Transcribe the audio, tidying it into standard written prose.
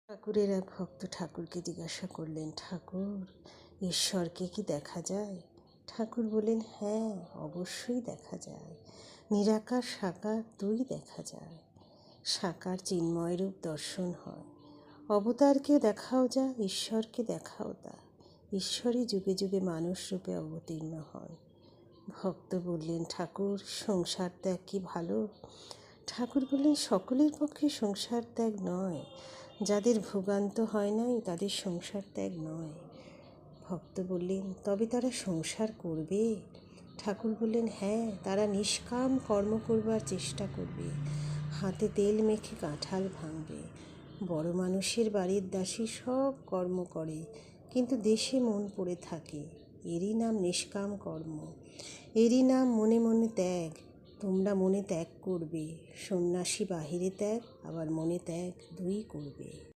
ঠাকুরের এক ভক্ত ঠাকুরকে জিজ্ঞাসা করলেন, ঠাকুর, ঈশ্বরকে কি দেখা যায়? ঠাকুর বললেন, হ্যাঁ, অবশ্যই দেখা যায়। নিরাকার সাকার দুই দেখা যায়। সাকার চিন্ময় রূপ দর্শন হয়। অবতারকে দেখাও যা, ঈশ্বরকে দেখাও তা। ঈশ্বরই যুগে যুগে মানুষ রূপে অবতীর্ণ হন। ভক্ত বললেন, ঠাকুর, সংসার ত্যাগ কি ভালো? ঠাকুর বললেন, সকলের পক্ষে সংসার ত্যাগ নয়। যাদের ভোগান্ত হয় নাই তাদের সংসার ত্যাগ নয়। ভক্ত বললেন, তবে তারা সংসার করবে? ঠাকুর বললেন, হ্যাঁ, তারা নিষ্কাম কর্ম করবার চেষ্টা করবে। হাতে তেল মেখে কাঁঠাল ভাঙবে। বড় মানুষের বাড়ির দাসী সব কর্ম করে, কিন্তু দেশে মন পড়ে থাকে। এরই নাম নিষ্কাম কর্ম, এরই নাম মনে মনে ত্যাগ। তোমরা মনে ত্যাগ করবে, সন্ন্যাসী বাহিরে ত্যাগ, আবার মনে ত্যাগ দুই করবে।